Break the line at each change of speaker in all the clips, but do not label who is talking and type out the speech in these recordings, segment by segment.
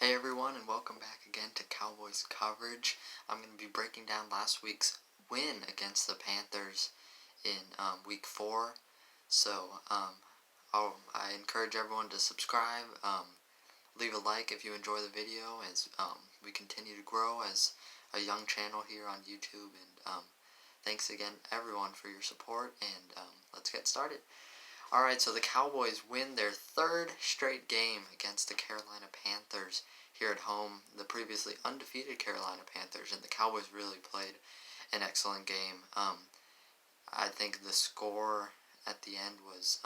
Hey everyone, and welcome back again to Cowboys coverage. I'm going to be breaking down last week's win against the Panthers in week 4. So I encourage everyone to subscribe, leave a like if you enjoy the video as we continue to grow as a young channel here on YouTube. And thanks again everyone for your support, and let's get started. Alright, so the Cowboys win their third straight game against the Carolina Panthers here at home. The previously undefeated Carolina Panthers, and the Cowboys really played an excellent game. I think the score at the end was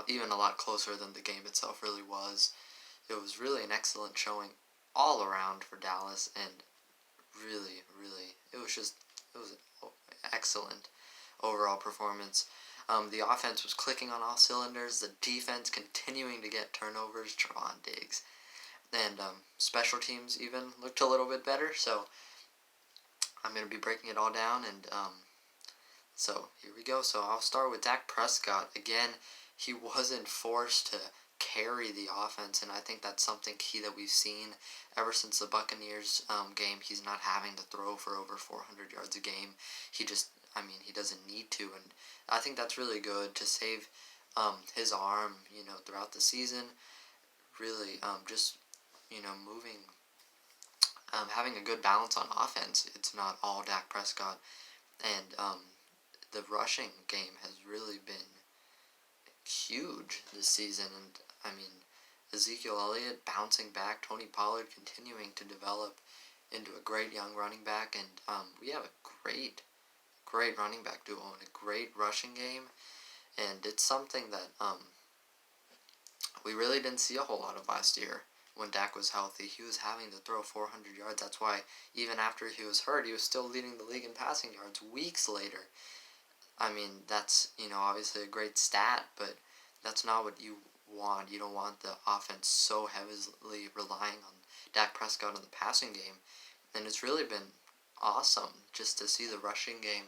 even a lot closer than the game itself really was. It was really an excellent showing all around for Dallas, and really, it was an excellent overall performance. The offense was clicking on all cylinders. The defense continuing to get turnovers. Trevon Diggs. And special teams even looked a little bit better. So I'm going to be breaking it all down. And so here we go. So I'll start with Dak Prescott. Again, he wasn't forced to carry the offense. And I think that's something key that we've seen ever since the Buccaneers game. He's not having to throw for over 400 yards a game. He doesn't need to, and I think that's really good to save his arm, throughout the season. Really, moving, having a good balance on offense. It's not all Dak Prescott, and the rushing game has really been huge this season. And Ezekiel Elliott bouncing back, Tony Pollard continuing to develop into a great young running back, and we have a great running back duo and a great rushing game, and it's something that we really didn't see a whole lot of last year when Dak was healthy. He was having to throw 400 yards. That's why even after he was hurt, he was still leading the league in passing yards weeks later. That's, obviously a great stat, but that's not what you want. You don't want the offense so heavily relying on Dak Prescott in the passing game, and it's really been awesome just to see the rushing game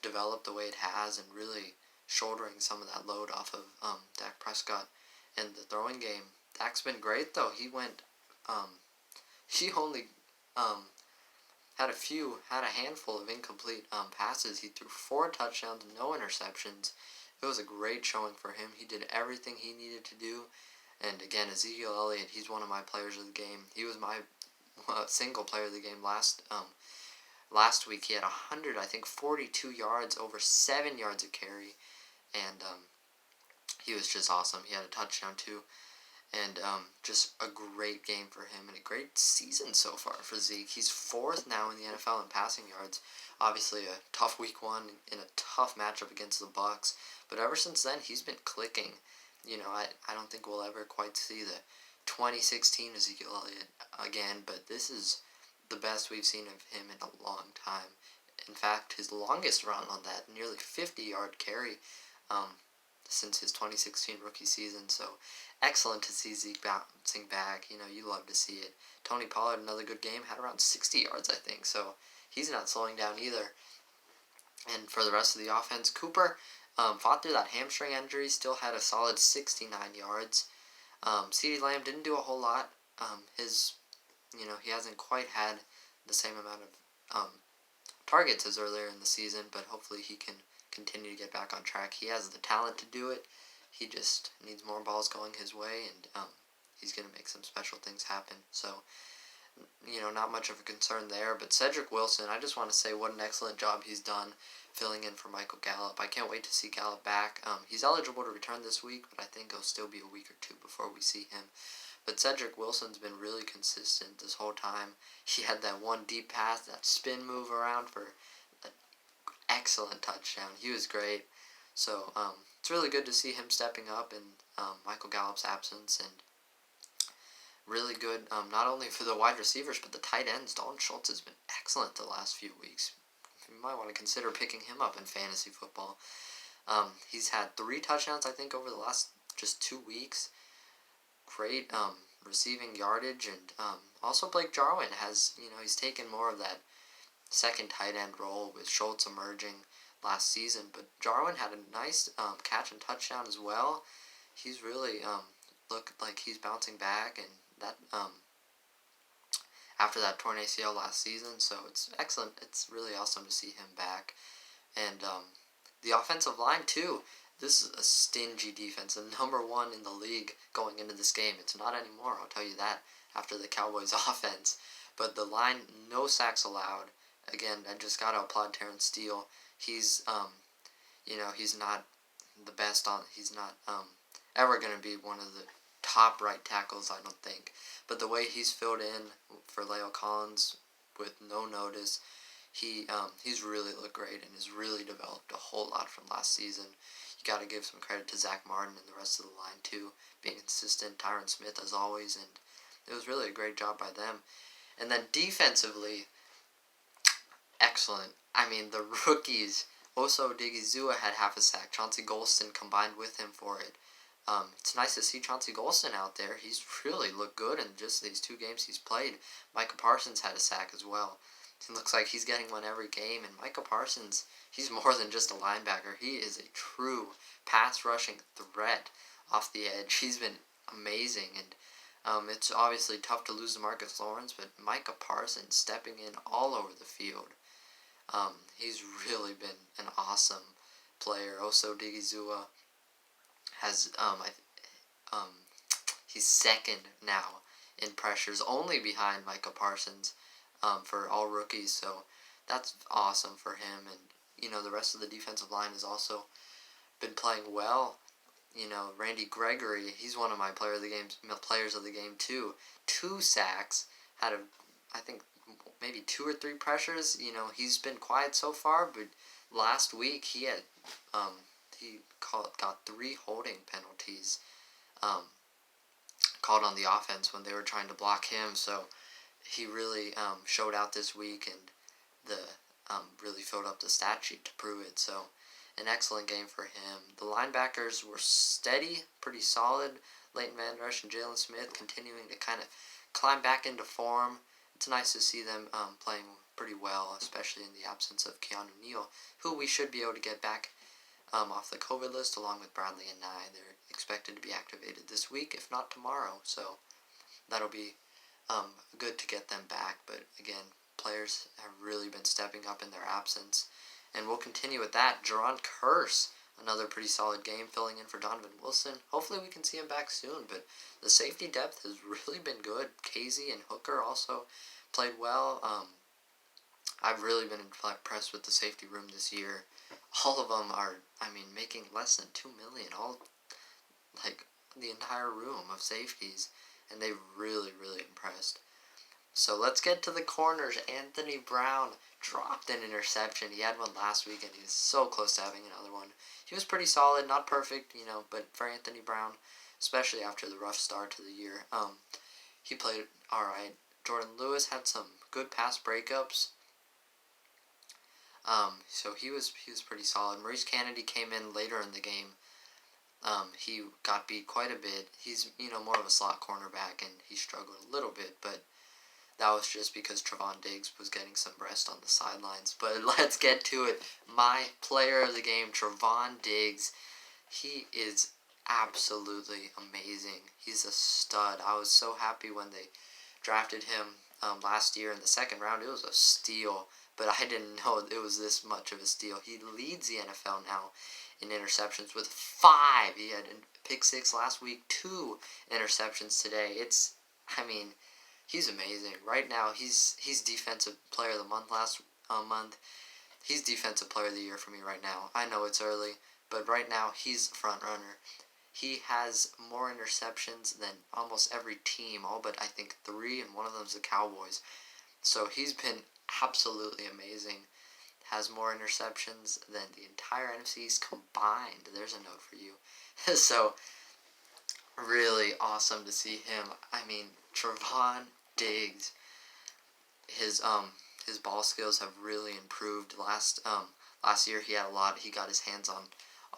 develop the way it has, and really shouldering some of that load off of Dak Prescott. And the throwing game, Dak's been great though. He only had a handful of incomplete passes. He threw 4 touchdowns, no interceptions. It was a great showing for him. He did everything he needed to do. And again, Ezekiel Elliott, he's one of my players of the game. He was my single player of the game last week. He had 42 yards, over 7 yards a carry, and he was just awesome. He had a touchdown too, and just a great game for him, and a great season so far for Zeke. He's 4th now in the NFL in passing yards. Obviously a tough week 1 in a tough matchup against the Bucs, but ever since then he's been clicking. I don't think we'll ever quite see the 2016 Ezekiel Elliott again, but this is the best we've seen of him in a long time. In fact, his longest run on that nearly 50-yard carry since his 2016 rookie season. So excellent to see Zeke bouncing back. You love to see it. Tony Pollard, another good game, had around 60 yards, I think. So he's not slowing down either. And for the rest of the offense, Cooper fought through that hamstring injury, still had a solid 69 yards. CeeDee Lamb didn't do a whole lot. He hasn't quite had the same amount of targets as earlier in the season, but hopefully he can continue to get back on track. He has the talent to do it. He just needs more balls going his way, and he's going to make some special things happen. So, not much of a concern there. But Cedric Wilson, I just want to say what an excellent job he's done filling in for Michael Gallup. I can't wait to see Gallup back. He's eligible to return this week, but I think it'll still be a week or 2 before we see him. But Cedric Wilson's been really consistent this whole time. He had that one deep pass, that spin move around for an excellent touchdown. He was great. So it's really good to see him stepping up in Michael Gallup's absence, and really good not only for the wide receivers but the tight ends. Dalton Schultz has been excellent the last few weeks. You might want to consider picking him up in fantasy football. He's had 3 touchdowns, I think, over the last just 2 weeks. Great receiving yardage, and also Blake Jarwin has, he's taken more of that second tight end role with Schultz emerging last season, but Jarwin had a nice catch and touchdown as well. He's really looked like he's bouncing back, and after that torn ACL last season. So it's excellent. It's really awesome to see him back. And the offensive line too. This is a stingy defense, the number one in the league going into this game. It's not anymore, I'll tell you that, after the Cowboys offense. But the line, no sacks allowed. Again, I just got to applaud Terrence Steele. He's, he's not the best on, he's not ever going to be one of the top right tackles, I don't think. But the way he's filled in for Leo Collins with no notice, he's really looked great and has really developed a whole lot from last season. You got to give some credit to Zach Martin and the rest of the line too, being consistent. Tyron Smith as always, and it was really a great job by them. And then defensively, excellent. I mean, the rookies. Oso Odigizua had half a sack. Chauncey Golston combined with him for it. It's nice to see Chauncey Golston out there. He's really looked good in just these 2 games he's played. Micah Parsons had a sack as well. It looks like he's getting one every game. And Micah Parsons, he's more than just a linebacker. He is a true pass-rushing threat off the edge. He's been amazing. And it's obviously tough to lose to Marcus Lawrence, but Micah Parsons stepping in all over the field. He's really been an awesome player. Oso Odigizua has, he's second now in pressures, only behind Micah Parsons for all rookies. So that's awesome for him. And, the rest of the defensive line has also been playing well. Randy Gregory, he's one of my players of the game too. 2 sacks, had I think maybe 2 or 3 pressures. He's been quiet so far, but last week he had got 3 holding penalties called on the offense when they were trying to block him. So he really showed out this week and really filled up the stat sheet to prove it. So an excellent game for him. The linebackers were steady, pretty solid. Leighton Van Rush and Jalen Smith continuing to kind of climb back into form. It's nice to see them playing pretty well, especially in the absence of Keanu Neal, who we should be able to get back off the COVID list along with Bradley and Nye. They're expected to be activated this week, if not tomorrow. So that'll be good to get them back. But again, players have really been stepping up in their absence. And we'll continue with that. Jaron Curse, another pretty solid game, filling in for Donovan Wilson. Hopefully we can see him back soon, but the safety depth has really been good. Casey and Hooker also played well. I've really been impressed with the safety room this year. All of them are, making less than $2 million. All, the entire room of safeties, and they've really, really impressed. So let's get to the corners. Anthony Brown dropped an interception. He had one last week, and he was so close to having another one. He was pretty solid, not perfect, but for Anthony Brown, especially after the rough start to the year, he played all right. Jordan Lewis had some good pass breakups. So he was pretty solid. Maurice Kennedy came in later in the game. He got beat quite a bit. He's, more of a slot cornerback, and he struggled a little bit, but that was just because Trevon Diggs was getting some rest on the sidelines. But let's get to it. My player of the game, Trevon Diggs. He is absolutely amazing. He's a stud. I was so happy when they drafted him last year in the second round. It was a steal, but I didn't know it was this much of a steal. He leads the NFL now in interceptions with 5. He had a pick 6 last week, 2 interceptions today. He's amazing. Right now, he's Defensive Player of the Month last month. He's Defensive Player of the Year for me right now. I know it's early, but right now, he's the front runner. He has more interceptions than almost every team, all but I think 3, and one of them is the Cowboys. So he's been absolutely amazing. Has more interceptions than the entire NFC East combined. There's a note for you. So, really awesome to see him. Trevon Diggs, his ball skills have really improved. Last year he got his hands on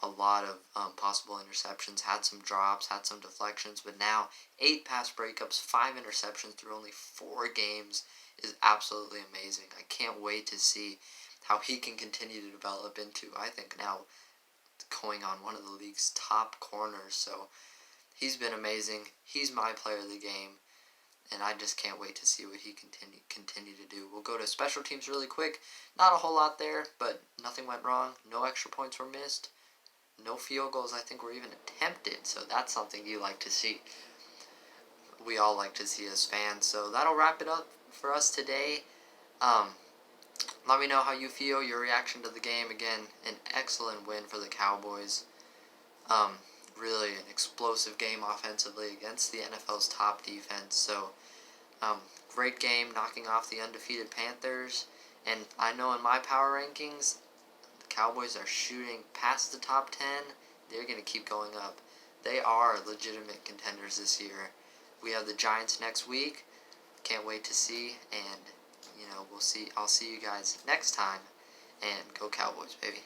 a lot of possible interceptions, had some drops, had some deflections, but now 8 pass breakups, 5 interceptions through only 4 games is absolutely amazing. I can't wait to see how he can continue to develop into, I think now, going on one of the league's top corners. So he's been amazing. He's my player of the game. and I just can't wait to see what he continue to do. We'll go to special teams really quick. Not a whole lot there, but nothing went wrong. No extra points were missed. No field goals, I think, were even attempted, so that's something you like to see. We all like to see as fans, so that'll wrap it up for us today. Let me know how you feel, your reaction to the game. Again, an excellent win for the Cowboys. Really an explosive game offensively against the NFL's top defense. So, great game, knocking off the undefeated Panthers. And I know in my power rankings, the Cowboys are shooting past the top 10. They're going to keep going up. They are legitimate contenders this year. We have the Giants next week. Can't wait to see. And, we'll see. I'll see you guys next time. And go Cowboys, baby.